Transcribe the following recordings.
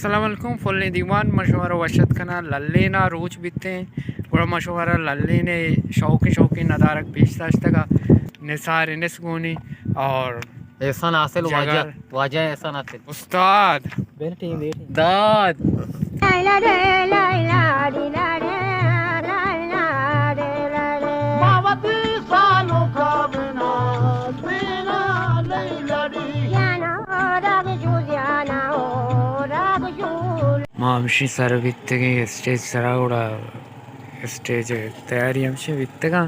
Assalamualaikum fully दीवान मशवरा वशत खना लल्ले ना रोज बिते बड़ा मशवरा लल्ले ने शौकी नदारक पेशदाश्त का निसार निसगुनी और एहसान हासिल वाजा जगर वाजा एहसान हासिल उस्ताद दाद मामशी सर बिते के स्टेज सरा उड़ा स्टेज तैयारी हमसे बिते का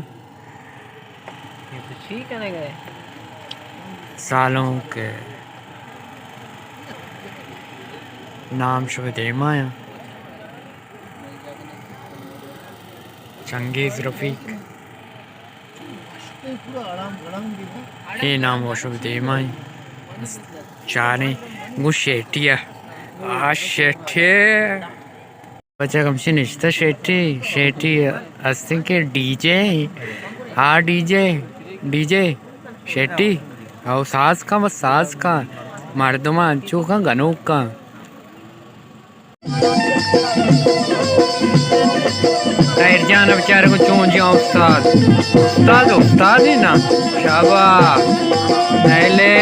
ये तो ठीक है गए सालों के नाम शुभ देमाया चंगेज रफीक ये नाम वो शुभ देमाई चाने गुशेटिया शेठी बच्चा कम से निश्चित शेठी अस्तिंग के डीजे डीजे शेठी और सास का बस सास का मर्दमा अंचू का गनोक का तायर जाना बेचारे को चूं जिया उस्ताद ही ना शाबाश नैले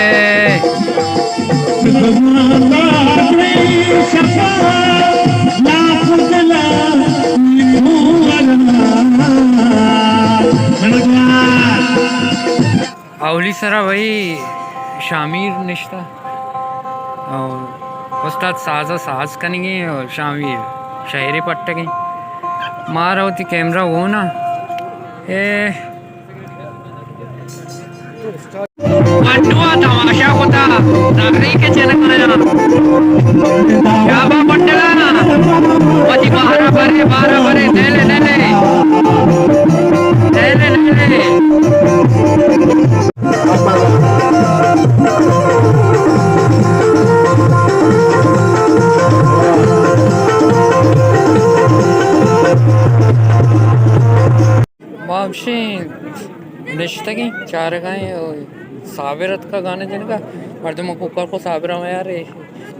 अवली सरा भाई शामिर निश्ता और उस्ताद साज करेंगे और शामिर शहरी पट्टे के मारा होती कैमरा वो ना तमाशा होता नागरिक के चैनल शाबा पट्टला वजी बारह बरे नेले वापसी रिश्ते की चार गाएं साबिरत का गाना जिनका मर्दम कुकर को साबिरा में यार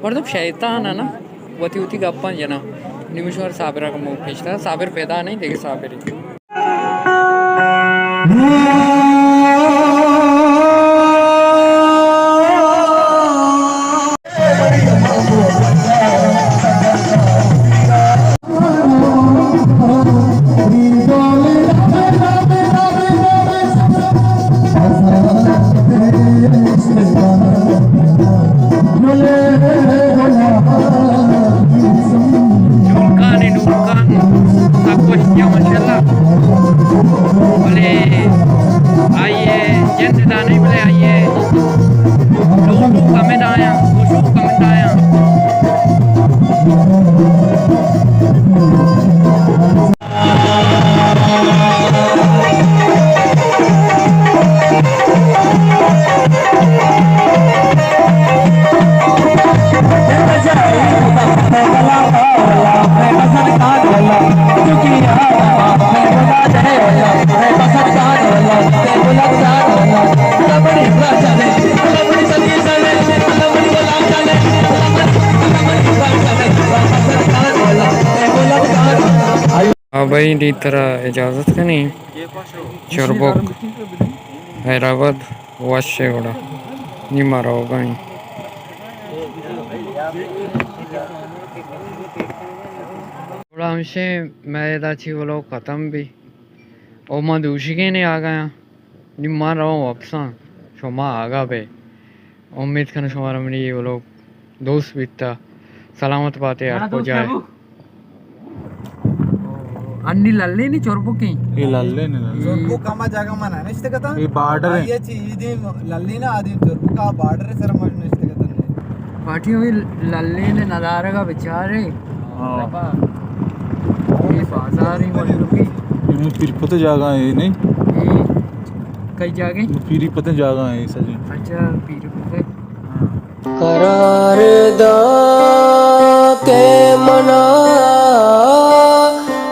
मर्दम शैतान है ना वती उती गप्पा जना निमिशवर साबिरा का मुंह खींचता साबिर पैदा नहीं देखे साबिर भाई दी तरह इजाज़त का नहीं चरबोक हैदराबाद वाशेगुड़ा नहीं मारा होगा ही थोड़ा हमसे मैं दाची वो लोग ख़त्म भी और माँ दूसरी के नहीं आ गया नहीं मार रहा हूँ वापसा शुमा आगा पे उम्मीद करना शुमारा मेरी वो लोग दोस्त बीतता सलामत बातें आपको जाए अन्नी लल्ले नी चोरबुकी ఈ లల్లే चोरबुक कामा जागा मना नसते का ఈ బార్డర్ ये चीज लल्ली ना आदि चोरबुक का बॉर्डर सर मत नसते का पार्टी हुई लल्ले ने नदारे का बेचारे ये बाजार ही मलुकी ਇਹਨੂੰ ਫਿਰ ਪਤਾ ਜਾਗਾ ਹੈ ਨਹੀਂ कई जागे ਫਿਰ ਪਤਾ ਜਾਗਾ ਹੈ ਸਜੀ अच्छा पीर पे करारदा के मना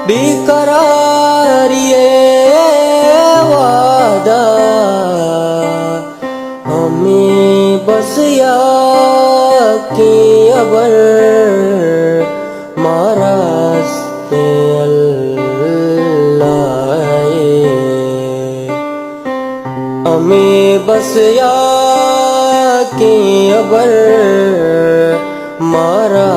बेकरारिए वादा हमें बस या की अबर हमें बस या के अबर मारा